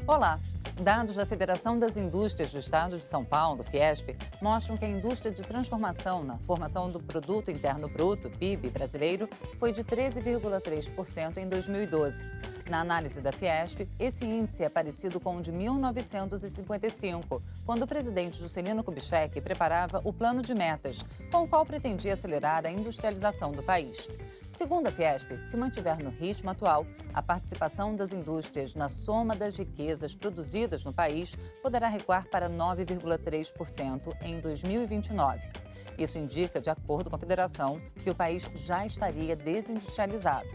Olá! Dados da Federação das Indústrias do Estado de São Paulo, Fiesp, mostram que a indústria de transformação na formação do Produto Interno Bruto, PIB, brasileiro, foi de 13,3% em 2012. Na análise da Fiesp, esse índice é parecido com o de 1955, quando o presidente Juscelino Kubitschek preparava o plano de metas, com o qual pretendia acelerar a industrialização do país. Segundo a Fiesp, se mantiver no ritmo atual, a participação das indústrias na soma das riquezas produzidas no país poderá recuar para 9,3% em 2029. Isso indica, de acordo com a federação, que o país já estaria desindustrializado.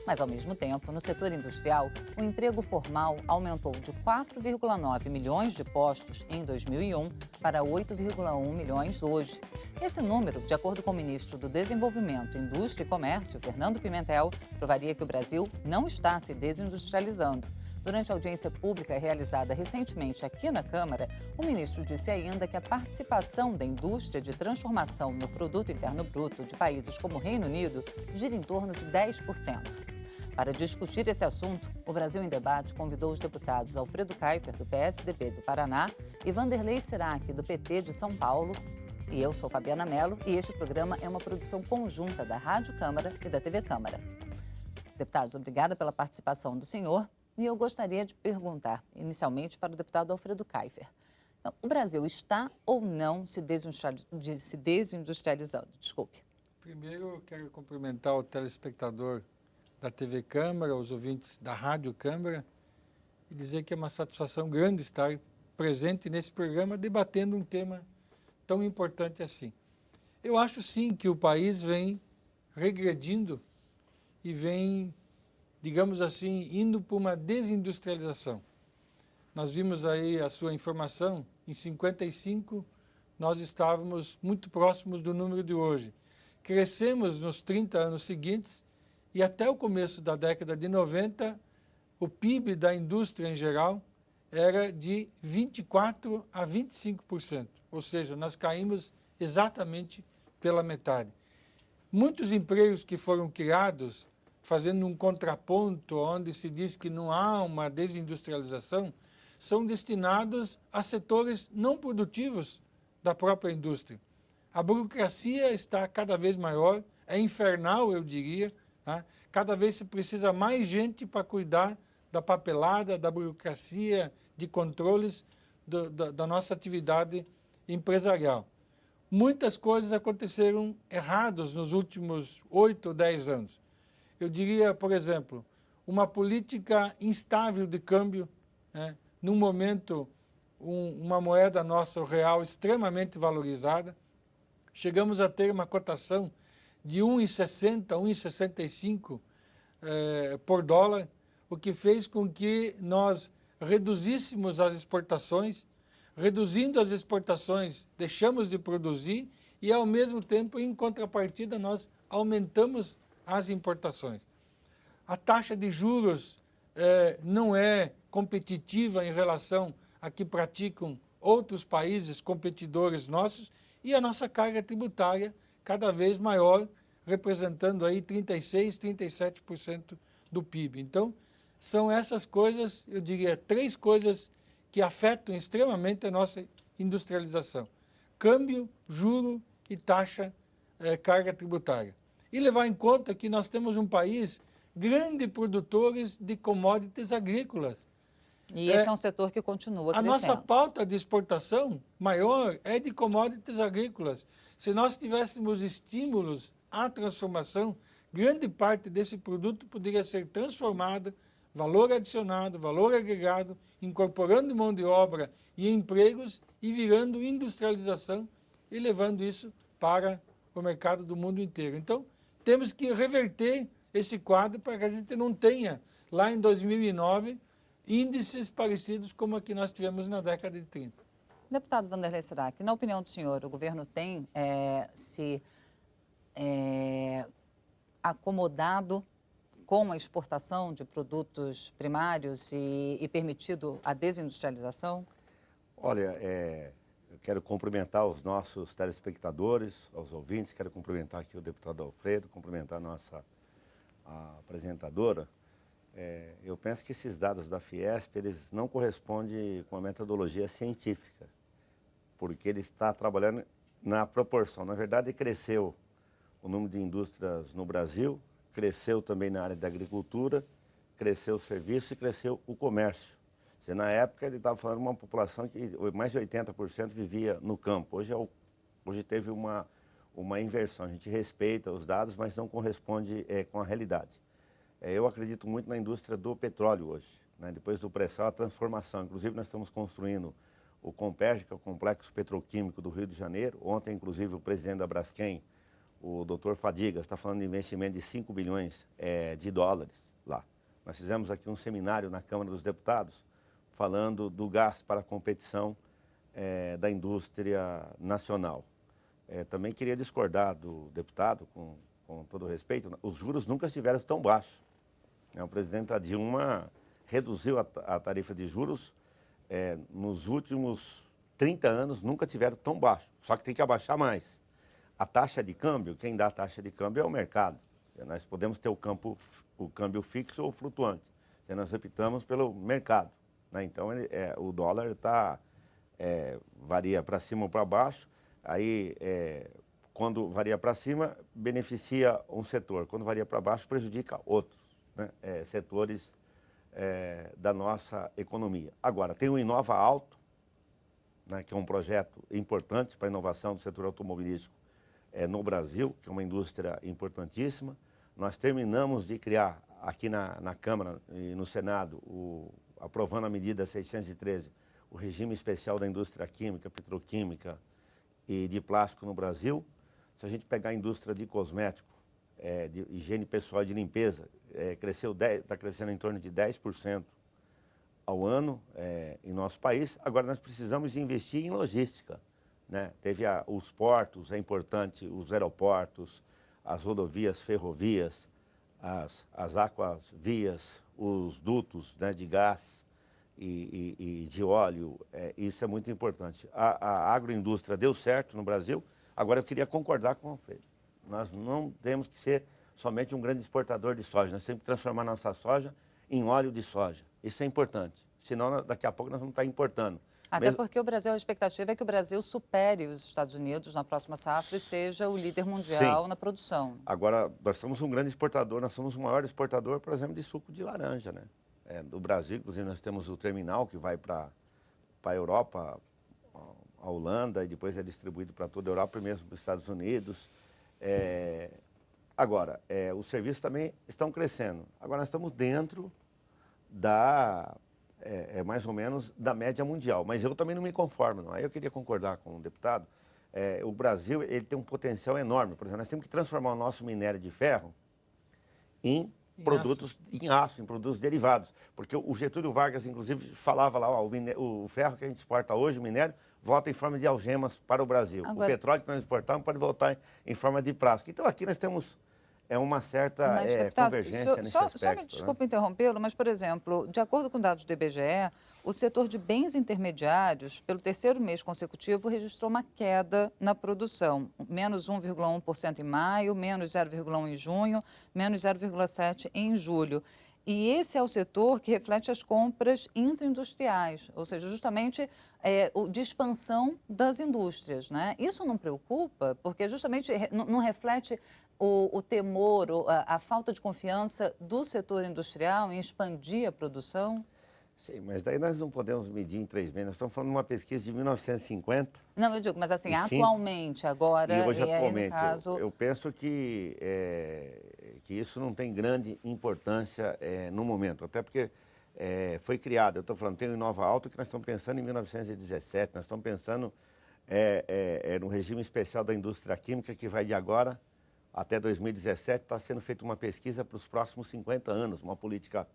Mas, ao mesmo tempo, no setor industrial, o emprego formal aumentou de 4,9 milhões de postos em 2001 para 8,1 milhões hoje. Esse número, de acordo com o ministro do Desenvolvimento, Indústria e Comércio, Fernando Pimentel, provaria que o Brasil não está se desindustrializando. Durante a audiência pública realizada recentemente aqui na Câmara, o ministro disse ainda que a participação da indústria de transformação no Produto Interno Bruto de países como o Reino Unido gira em torno de 10%. Para discutir esse assunto, o Brasil em Debate convidou os deputados Alfredo Kaifer, do PSDB do Paraná, e Vanderlei Sirac, do PT de São Paulo. E eu sou Fabiana Mello e este programa é uma produção conjunta da Rádio Câmara e da TV Câmara. Deputados, obrigada pela participação do senhor. E eu gostaria de perguntar, inicialmente, para o deputado Alfredo Kaifer. Então, o Brasil está ou não se desindustrializando? Desculpe. Primeiro, eu quero cumprimentar o telespectador da TV Câmara, os ouvintes da Rádio Câmara, e dizer que é uma satisfação grande estar presente nesse programa, debatendo um tema tão importante assim. Eu acho, sim, que o país vem regredindo e vem, digamos assim, indo para uma desindustrialização. Nós vimos aí a sua informação, em 55 nós estávamos muito próximos do número de hoje. Crescemos nos 30 anos seguintes e até o começo da década de 90, o PIB da indústria em geral era de 24% a 25%, ou seja, nós caímos exatamente pela metade. Muitos empregos que foram criados, fazendo um contraponto onde se diz que não há uma desindustrialização, são destinados a setores não produtivos da própria indústria. A burocracia está cada vez maior, é infernal, eu diria, tá? Cada vez se precisa mais gente para cuidar da papelada, da burocracia, de controles da nossa atividade empresarial. Muitas coisas aconteceram erradas nos últimos 8 ou 10 anos. Eu diria, por exemplo, uma política instável de câmbio, né? Num momento, uma moeda nossa, o real, extremamente valorizada. Chegamos a ter uma cotação de 1,60, 1,65 por dólar, o que fez com que nós reduzíssemos as exportações. Reduzindo as exportações, deixamos de produzir e, ao mesmo tempo, em contrapartida, nós aumentamos as importações. A taxa de juros não é competitiva em relação a que praticam outros países competidores nossos e a nossa carga tributária cada vez maior, representando aí 36%, 37% do PIB. Então, são essas coisas, eu diria, 3 coisas que afetam extremamente a nossa industrialização: câmbio, juro e taxa, carga tributária. E levar em conta que nós temos um país grande produtores de commodities agrícolas. E esse é um setor que continua crescendo. A nossa pauta de exportação maior é de commodities agrícolas. Se nós tivéssemos estímulos à transformação, grande parte desse produto poderia ser transformado, valor adicionado, valor agregado, incorporando mão de obra e empregos e virando industrialização e levando isso para o mercado do mundo inteiro. Então, temos que reverter esse quadro para que a gente não tenha, lá em 2009, índices parecidos como a que nós tivemos na década de 30. Deputado Vanderlei Sirac, na opinião do senhor, o governo tem se acomodado com a exportação de produtos primários e permitido a desindustrialização? Olha, eu quero cumprimentar os nossos telespectadores, aos ouvintes, quero cumprimentar aqui o deputado Alfredo, cumprimentar a nossa apresentadora. Eu penso que esses dados da Fiesp, eles não correspondem com a metodologia científica, porque ele está trabalhando na proporção. Na verdade, cresceu o número de indústrias no Brasil, cresceu também na área da agricultura, cresceu o serviço e cresceu o comércio. Na época, ele estava falando de uma população que mais de 80% vivia no campo. Hoje teve uma inversão. A gente respeita os dados, mas não corresponde com a realidade. Eu acredito muito na indústria do petróleo hoje, né? Depois do pré-sal, a transformação. Inclusive, nós estamos construindo o Comperj, que é o Complexo Petroquímico do Rio de Janeiro. Ontem, inclusive, o presidente da Braskem, o Dr. Fadigas, está falando de investimento de 5 bilhões de dólares lá. Nós fizemos aqui um seminário na Câmara dos Deputados falando do gás para a competição da indústria nacional. Também queria discordar do deputado, com todo respeito, os juros nunca estiveram tão baixos. O presidente Dilma reduziu a tarifa de juros nos últimos 30 anos, nunca tiveram tão baixo, só que tem que abaixar mais. A taxa de câmbio, quem dá a taxa de câmbio é o mercado. Nós podemos ter o câmbio fixo ou flutuante. Nós optamos pelo mercado, né? Então, o dólar varia para cima ou para baixo. Aí, quando varia para cima, beneficia um setor. Quando varia para baixo, prejudica outros, né? Setores da nossa economia. Agora, tem o Inova Alto, né, que é um projeto importante para a inovação do setor automobilístico no Brasil, que é uma indústria importantíssima. Nós terminamos de criar aqui na Câmara e no Senado, aprovando a medida 613, o regime especial da indústria química, petroquímica e de plástico no Brasil. Se a gente pegar a indústria de cosmético, de higiene pessoal e de limpeza, está crescendo em torno de 10% ao ano em nosso país. Agora nós precisamos investir em logística, né? Teve os portos, é importante, os aeroportos, as rodovias, ferrovias, as aquavias, os dutos, né, de gás e de óleo. Isso é muito importante. A agroindústria deu certo no Brasil. Agora eu queria concordar com o Alfredo. Nós não temos que ser somente um grande exportador de soja. Nós temos que transformar nossa soja em óleo de soja. Isso é importante. Senão, daqui a pouco, nós vamos estar importando. Até porque a expectativa é que o Brasil supere os Estados Unidos na próxima safra e seja o líder mundial Sim. na produção. Agora, nós somos um grande exportador, nós somos o maior exportador, por exemplo, de suco de laranja, né? Do Brasil, inclusive, nós temos o terminal que vai para a Europa, a Holanda, e depois é distribuído para toda a Europa e mesmo para os Estados Unidos. Agora, os serviços também estão crescendo. Agora, nós estamos dentro mais ou menos da média mundial, mas eu também não me conformo, não. Aí eu queria concordar com o deputado. O Brasil, ele tem um potencial enorme. Por exemplo, nós temos que transformar o nosso minério de ferro em produtos em aço, em produtos derivados. Porque o Getúlio Vargas, inclusive, falava lá, o ferro que a gente exporta hoje, o minério, volta em forma de algemas para o Brasil. Agora, o petróleo que nós exportamos pode voltar em forma de plástico. Então, aqui nós temos uma certa convergência nesse aspecto. Só me desculpe interrompê-lo, mas, por exemplo, de acordo com dados do IBGE, o setor de bens intermediários, pelo terceiro mês consecutivo, registrou uma queda na produção, menos 1,1% em maio, menos 0,1% em junho, menos 0,7% em julho. E esse é o setor que reflete as compras intraindustriais, ou seja, justamente de expansão das indústrias, né? Isso não preocupa, porque justamente não reflete o temor, a falta de confiança do setor industrial em expandir a produção? Sim, mas daí nós não podemos medir em 3 meses. Nós estamos falando de uma pesquisa de 1950. Não, eu digo, mas assim, atualmente, agora, e hoje, atualmente, no caso... eu penso que isso não tem grande importância no momento, até porque foi criado, eu estou falando, tem o Inova Alto que nós estamos pensando em 1917, nós estamos pensando no regime especial da indústria química que vai de agora até 2017, está sendo feita uma pesquisa para os próximos 50 anos, uma política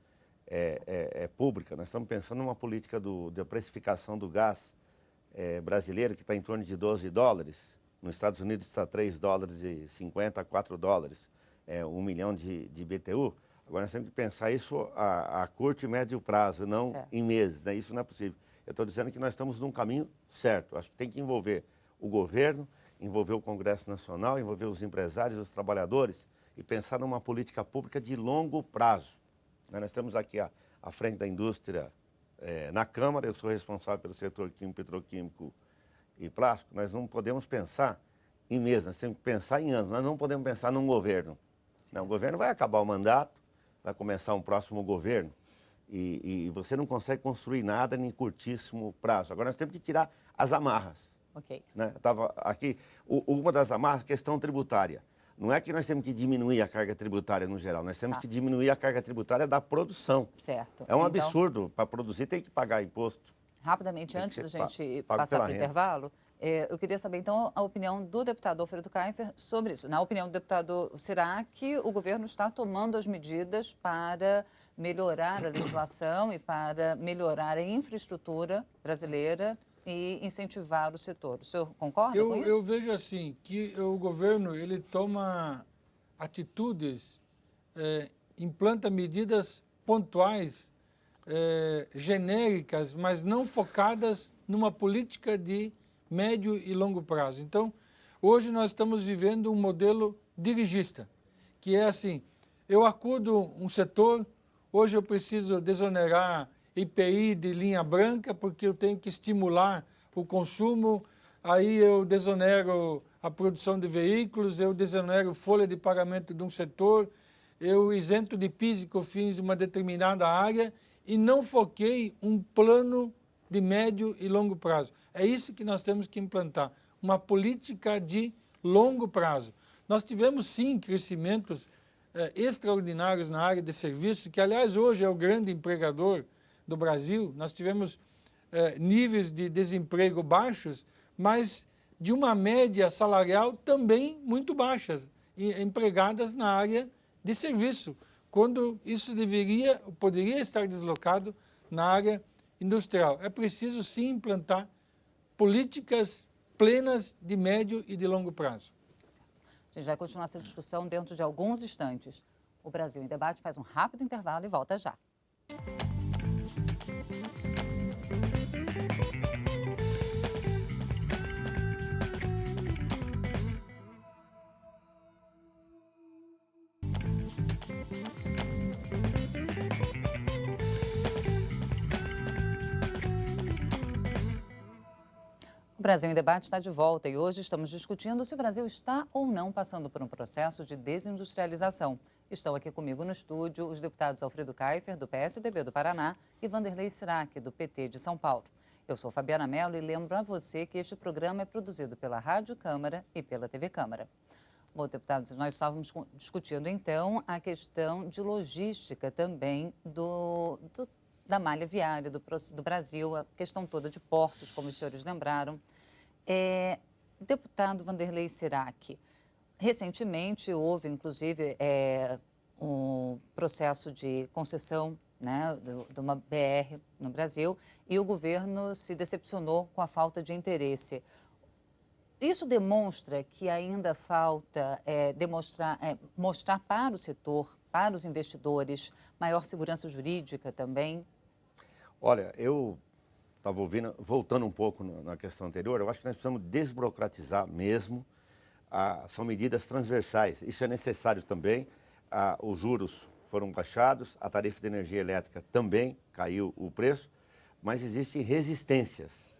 pública. Nós estamos pensando numa política da precificação do gás brasileiro, que está em torno de $12. Nos Estados Unidos está $3,50 a $4, 1 milhão de BTU. Agora nós temos que pensar isso a curto e médio prazo, não em meses, né? Isso não é possível. Eu estou dizendo que nós estamos num caminho certo. Acho que tem que envolver o governo, envolver o Congresso Nacional, envolver os empresários, os trabalhadores e pensar numa política pública de longo prazo. Nós estamos aqui à frente da indústria na Câmara, eu sou responsável pelo setor químico, petroquímico e plástico. Nós não podemos pensar em meses, nós temos que pensar em anos, nós não podemos pensar num governo. Não, o governo vai acabar o mandato, vai começar um próximo governo e você não consegue construir nada em curtíssimo prazo. Agora nós temos que tirar as amarras. Ok. Né? Estava aqui, uma das amarras, questão tributária. Não é que nós temos que diminuir a carga tributária no geral, nós temos que diminuir a carga tributária da produção. Certo. É um absurdo, para produzir tem que pagar imposto. Rapidamente, antes da gente passar para o intervalo, eu queria saber, então, a opinião do deputado Alfredo Kaifer sobre isso. Na opinião do deputado, será que o governo está tomando as medidas para melhorar a legislação e para melhorar a infraestrutura brasileira e incentivar o setor? O senhor concorda com isso? Eu vejo assim, que o governo ele toma atitudes, implanta medidas pontuais, genéricas, mas não focadas numa política de médio e longo prazo. Então, hoje nós estamos vivendo um modelo dirigista, que é assim, eu acudo um setor, hoje eu preciso desonerar IPI de linha branca, porque eu tenho que estimular o consumo, aí eu desonero a produção de veículos, eu desonero folha de pagamento de um setor, eu isento de PIS e COFINS uma determinada área e não foquei um plano de médio e longo prazo. É isso que nós temos que implantar, uma política de longo prazo. Nós tivemos, sim, crescimentos extraordinários na área de serviços, que, aliás, hoje é o grande empregador do Brasil. Nós tivemos níveis de desemprego baixos, mas de uma média salarial também muito baixas, empregadas na área de serviço, quando isso poderia estar deslocado na área industrial. É preciso, sim, implantar políticas plenas de médio e de longo prazo. A gente vai continuar essa discussão dentro de alguns instantes. O Brasil em Debate faz um rápido intervalo e volta já. O Brasil em Debate está de volta e hoje estamos discutindo se o Brasil está ou não passando por um processo de desindustrialização. Estão aqui comigo no estúdio os deputados Alfredo Kaifer, do PSDB do Paraná, e Vanderlei Sirac, do PT de São Paulo. Eu sou Fabiana Mello e lembro a você que este programa é produzido pela Rádio Câmara e pela TV Câmara. Bom, deputados, nós estávamos discutindo então a questão de logística também da malha viária do Brasil, a questão toda de portos, como os senhores lembraram. Deputado Vanderlei Sirac, recentemente houve, inclusive, um processo de concessão, né, de uma BR no Brasil e o governo se decepcionou com a falta de interesse. Isso demonstra que ainda falta mostrar para o setor, para os investidores, maior segurança jurídica também? Olha, eu estava voltando um pouco na questão anterior, eu acho que nós precisamos desburocratizar mesmo. São medidas transversais, isso é necessário também. Os juros foram baixados, a tarifa de energia elétrica também caiu o preço, mas existem resistências.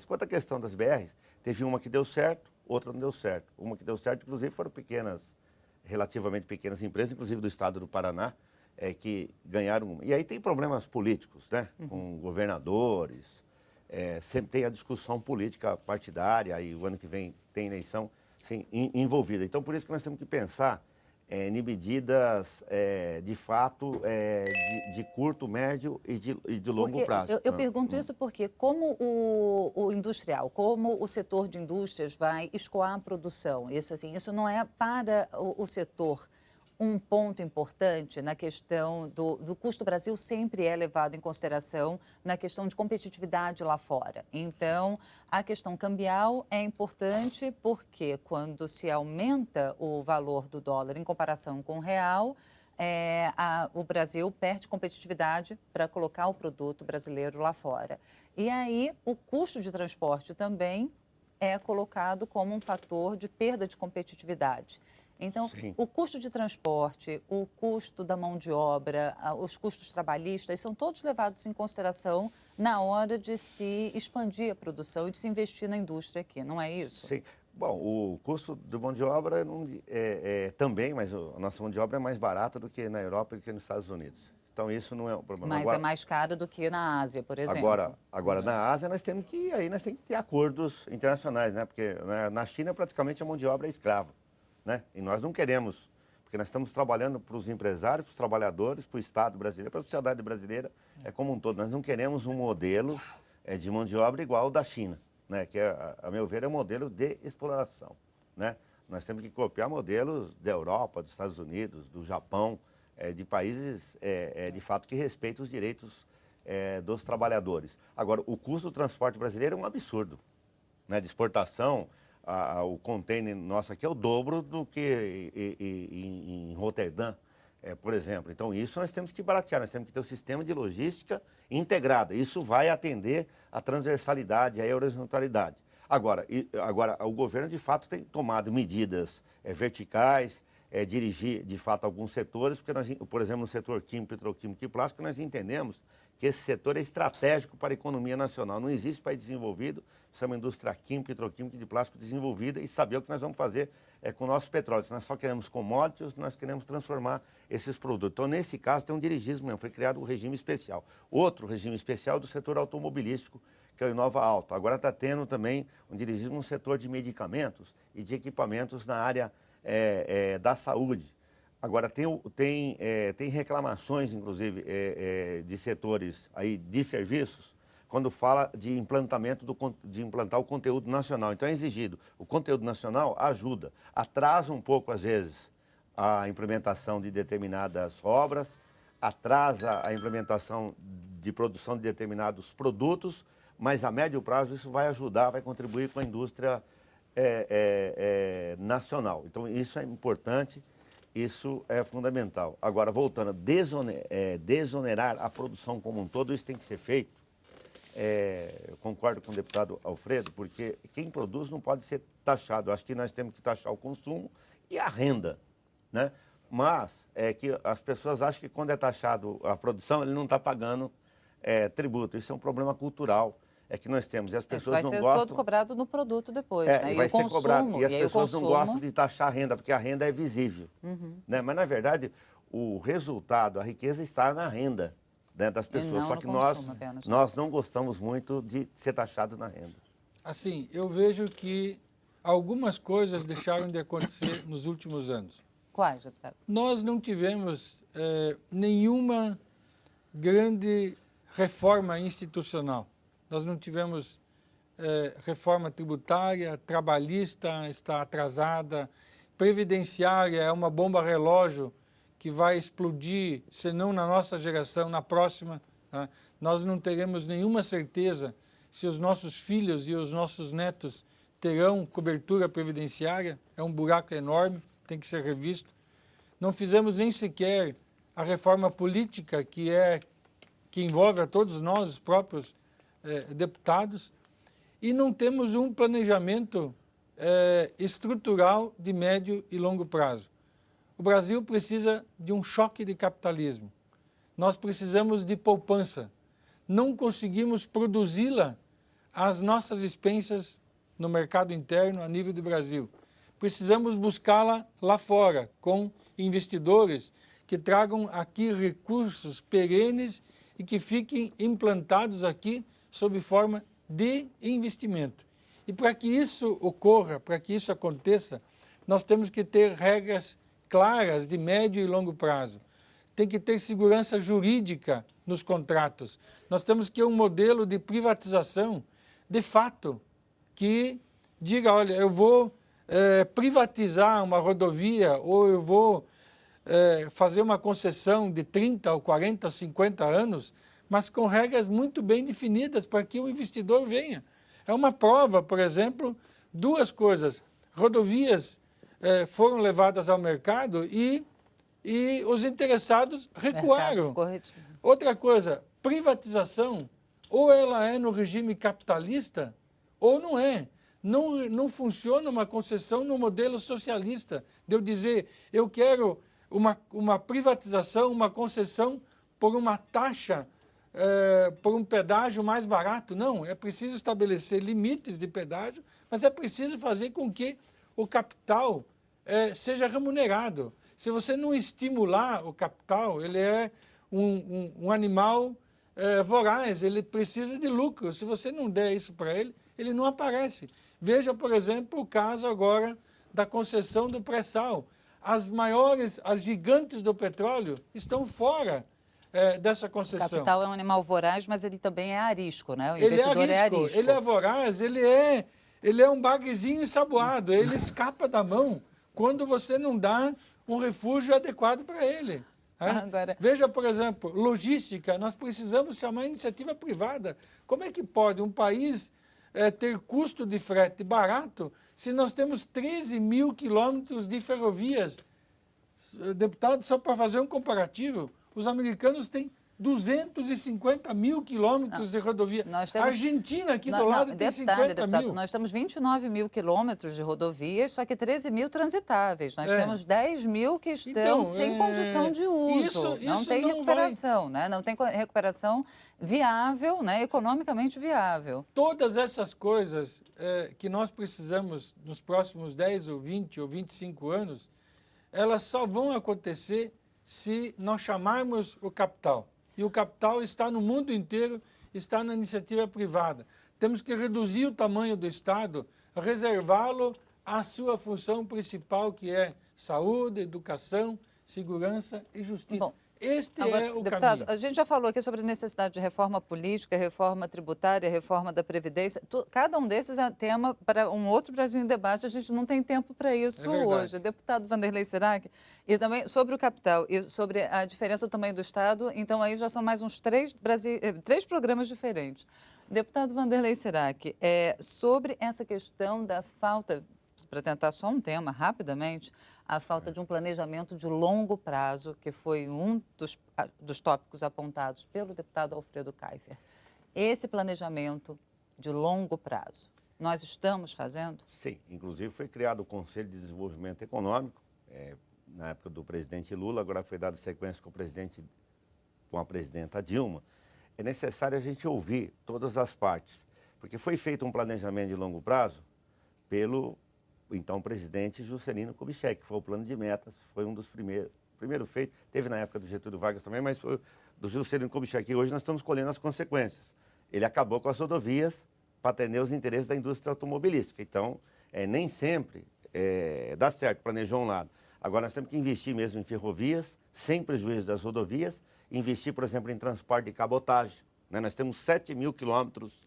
Quanto à questão das BRs, teve uma que deu certo, outra não deu certo. Uma que deu certo, inclusive, foram relativamente pequenas empresas, inclusive do estado do Paraná, que ganharam. E aí tem problemas políticos, né? Com governadores, sempre tem a discussão política partidária, e o ano que vem tem eleição assim, envolvida. Então, por isso que nós temos que pensar em medidas, de fato, de curto, médio e de longo prazo. Eu pergunto isso porque como o industrial, como o setor de indústrias vai escoar a produção, isso não é para o setor um ponto importante na questão do custo. Brasil sempre é levado em consideração na questão de competitividade lá fora. Então, a questão cambial é importante porque quando se aumenta o valor do dólar em comparação com o real, o Brasil perde competitividade para colocar o produto brasileiro lá fora. E aí, o custo de transporte também é colocado como um fator de perda de competitividade. Então, Sim. o custo de transporte, o custo da mão de obra, os custos trabalhistas, são todos levados em consideração na hora de se expandir a produção e de se investir na indústria aqui, não é isso? Sim. Bom, o custo de mão de obra também, mas a nossa mão de obra é mais barata do que na Europa e do que nos Estados Unidos. Então isso não é um problema. Mas Agora, é mais cara do que na Ásia, por exemplo. agora na Ásia nós temos que ter acordos internacionais, né? Porque na China praticamente a mão de obra é escrava, né? E nós não queremos, porque nós estamos trabalhando para os empresários, para os trabalhadores, para o Estado brasileiro, para a sociedade brasileira como um todo. Nós não queremos um modelo de mão de obra igual ao da China, né? Que a meu ver é um modelo de exploração, né? Nós temos que copiar modelos da Europa, dos Estados Unidos, do Japão, de países de fato que respeitam os direitos dos trabalhadores. Agora, o custo do transporte brasileiro é um absurdo, né? De exportação, o container nosso aqui é o dobro do que em Roterdã, por exemplo. Então, isso nós temos que baratear, nós temos que ter um sistema de logística integrada. Isso vai atender a transversalidade, a horizontalidade. Agora, o governo, de fato, tem tomado medidas verticais, dirigir, de fato, alguns setores, porque nós, por exemplo, no setor químico, petroquímico e plástico, nós entendemos que esse setor é estratégico para a economia nacional. Não existe país desenvolvido, isso é uma indústria química, petroquímica e de plástico desenvolvida e saber o que nós vamos fazer com o nosso petróleo. Se nós só queremos commodities, nós queremos transformar esses produtos. Então, nesse caso, tem um dirigismo mesmo, foi criado um regime especial. Outro regime especial do setor automobilístico, que é o Inova Auto. Agora está tendo também um dirigismo no setor de medicamentos e de equipamentos na área da saúde. Agora, tem reclamações, inclusive, de setores aí, de serviços, quando fala de implantar o conteúdo nacional. Então, é exigido. O conteúdo nacional ajuda, atrasa um pouco, às vezes, a implementação de determinadas obras, atrasa a implementação de produção de determinados produtos, mas a médio prazo isso vai ajudar, vai contribuir com a indústria nacional. Então, isso é importante, isso é fundamental. Agora, voltando, desonerar a produção como um todo, isso tem que ser feito. Eu concordo com o deputado Alfredo, porque quem produz não pode ser taxado. Eu acho que nós temos que taxar o consumo e a renda, né? Mas é que as pessoas acham que quando é taxado a produção, ele não está pagando tributo. Isso é um problema cultural. É que nós temos, e as pessoas não gostam... Vai ser todo cobrado no produto depois, né? E vai ser cobrado, e as pessoas não consumo... gostam de taxar a renda, porque a renda é visível. Né? Mas, na verdade, o resultado, a riqueza está na renda, né, das pessoas. Só que nós não gostamos muito de ser taxado na renda. Assim, eu vejo que algumas coisas deixaram de acontecer nos últimos anos. Quais, deputado? Nós não tivemos nenhuma grande reforma institucional. Nós não tivemos reforma tributária, trabalhista está atrasada, previdenciária é uma bomba relógio que vai explodir, se não na nossa geração, na próxima. Né? Nós não teremos nenhuma certeza se os nossos filhos e os nossos netos terão cobertura previdenciária, é um buraco enorme, tem que ser revisto. Não fizemos nem sequer a reforma política, que envolve a todos nós, os próprios deputados, e não temos um planejamento estrutural de médio e longo prazo. O Brasil precisa de um choque de capitalismo. Nós precisamos de poupança. Não conseguimos produzi-la às nossas expensas no mercado interno a nível do Brasil. Precisamos buscá-la lá fora, com investidores que tragam aqui recursos perenes e que fiquem implantados aqui sob forma de investimento. E para que isso ocorra, para que isso aconteça, nós temos que ter regras claras de médio e longo prazo. Tem que ter segurança jurídica nos contratos. Nós temos que ter um modelo de privatização, de fato, que diga, olha, eu vou privatizar uma rodovia ou eu vou fazer uma concessão de 30 ou 40 ou 50 anos, mas com regras muito bem definidas para que o investidor venha. É uma prova, por exemplo, duas coisas. Rodovias foram levadas ao mercado e os interessados recuaram. Outra coisa, privatização, ou ela é no regime capitalista ou não é. Não funciona uma concessão no modelo socialista, de eu dizer, eu quero uma privatização, uma concessão por uma taxa, por um pedágio mais barato. Não, é preciso estabelecer limites de pedágio, mas é preciso fazer com que o capital seja remunerado. Se você não estimular o capital, ele é um animal voraz, ele precisa de lucro. Se você não der isso para ele, ele não aparece. Veja, por exemplo, o caso agora da concessão do pré-sal. As gigantes do petróleo estão fora dessa concessão. O capital é um animal voraz, mas ele também é arisco, né? O Ele investidor é arisco. Ele é voraz, ele é um bagrezinho ensaboado, ele escapa da mão quando você não dá um refúgio adequado para ele. Agora... Veja, por exemplo, logística, nós precisamos chamar iniciativa privada. Como é que pode um país ter custo de frete barato se nós temos 13 mil quilômetros de ferrovias? Deputado, só para fazer um comparativo, os americanos têm 250 mil quilômetros de rodovia. A Argentina, aqui do lado, tem 50 mil. Nós temos 29 mil quilômetros de rodovias, só que 13 mil transitáveis. Nós temos 10 mil que estão sem condição de uso. Não tem recuperação, né? Não tem recuperação viável, né? Economicamente viável. Todas essas coisas que nós precisamos nos próximos 10 ou 20 ou 25 anos, elas só vão acontecer se nós chamarmos o capital. E o capital está no mundo inteiro, está na iniciativa privada. Temos que reduzir o tamanho do Estado, reservá-lo à sua função principal, que é saúde, educação, segurança e justiça. Bom, Agora, deputado, caminho. A gente já falou aqui sobre a necessidade de reforma política, reforma tributária, reforma da Previdência. Cada um desses é tema para um outro Brasil em Debate. A gente não tem tempo para isso hoje. Deputado Wanderlei Sirac, e também sobre o capital e sobre a diferença do tamanho do Estado, então aí já são mais uns três programas diferentes. Deputado Wanderlei Sirac, sobre essa questão da falta, para tentar só um tema rapidamente, a falta de um planejamento de longo prazo, que foi um dos tópicos apontados pelo deputado Alfredo Kaifer. Esse planejamento de longo prazo, nós estamos fazendo? Sim, inclusive foi criado o Conselho de Desenvolvimento Econômico, na época do presidente Lula, agora foi dado sequência com a presidenta Dilma. É necessário a gente ouvir todas as partes, porque foi feito um planejamento de longo prazo pelo então presidente Juscelino Kubitschek, que foi o plano de metas, foi um dos primeiro feito, teve na época do Getúlio Vargas também, mas foi do Juscelino Kubitschek, e hoje nós estamos colhendo as consequências. Ele acabou com as rodovias para atender os interesses da indústria automobilística, então nem sempre dá certo, planejou um lado. Agora nós temos que investir mesmo em ferrovias, sem prejuízo das rodovias, investir, por exemplo, em transporte de cabotagem, né? Nós temos 7 mil quilômetros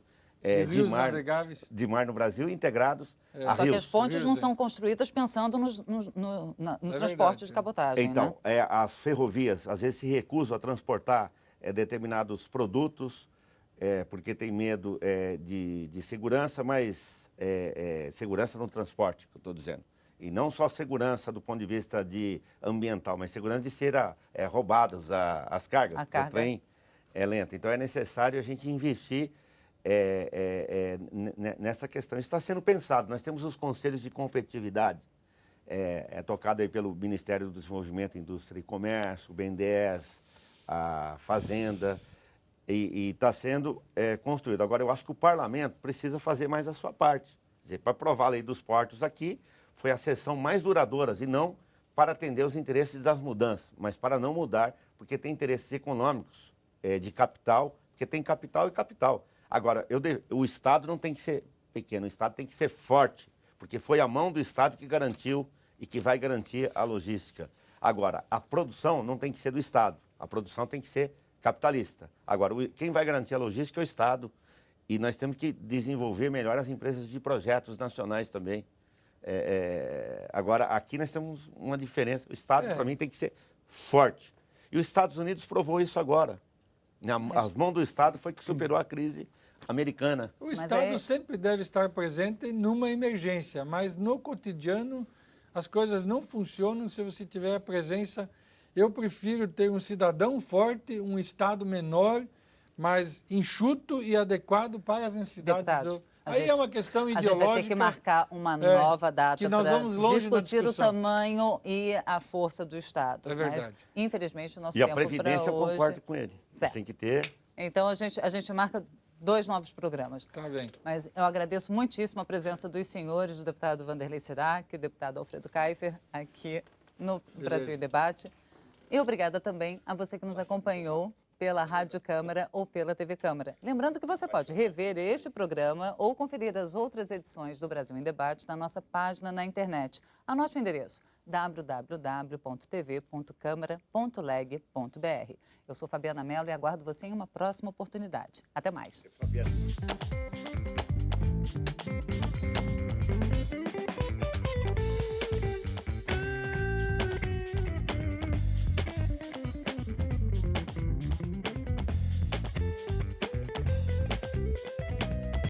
de mar no Brasil integrados a Só rios. que as pontes não são construídas pensando no transporte de cabotagem, então, né? As ferrovias às vezes se recusam a transportar determinados produtos porque tem medo de segurança, mas segurança no transporte, que eu estou dizendo. E não só segurança do ponto de vista ambiental, mas segurança de ser roubadas as cargas. O trem é lento. Então é necessário a gente investir nessa questão. Isso está sendo pensado. Nós temos os conselhos de competitividade, tocado aí pelo Ministério do Desenvolvimento, Indústria e Comércio, o BNDES, a Fazenda, e está sendo construído. Agora, eu acho que o Parlamento precisa fazer mais a sua parte. Quer dizer, para aprovar a lei dos portos aqui, foi a sessão mais duradoura, e não para atender os interesses das mudanças, mas para não mudar, porque tem interesses econômicos, de capital, porque tem capital e capital. Agora, o Estado não tem que ser pequeno, o Estado tem que ser forte, porque foi a mão do Estado que garantiu e que vai garantir a logística. Agora, a produção não tem que ser do Estado, a produção tem que ser capitalista. Agora, quem vai garantir a logística é o Estado, e nós temos que desenvolver melhor as empresas de projetos nacionais também. Agora, aqui nós temos uma diferença, o Estado, para mim, tem que ser forte. E os Estados Unidos provou isso agora. As mãos do Estado foi que superou a crise americana. O Estado sempre deve estar presente numa emergência, mas no cotidiano as coisas não funcionam se você tiver a presença. Eu prefiro ter um cidadão forte, um Estado menor, mas enxuto e adequado para as necessidades Aí é uma questão A ideológica. gente vai ter que marcar uma nova data que nós para vamos longe da discutir o discussão. tamanho e a força do Estado. É verdade. Mas, infelizmente, o nosso E a tempo para Previdência eu hoje... concordo com ele. Certo. Tem que ter. Então, a gente marca 2 novos programas. Tá bem. Mas eu agradeço muitíssimo a presença dos senhores, do deputado Vanderlei Sirac, do deputado Alfredo Kaifer, aqui no Brasil em Debate. E obrigada também a você que nos acompanhou pela Rádio Câmara ou pela TV Câmara. Lembrando que você pode rever este programa ou conferir as outras edições do Brasil em Debate na nossa página na internet. Anote o endereço www.tv.câmara.leg.br. Eu sou Fabiana Mello e aguardo você em uma próxima oportunidade. Até mais. Fabiana.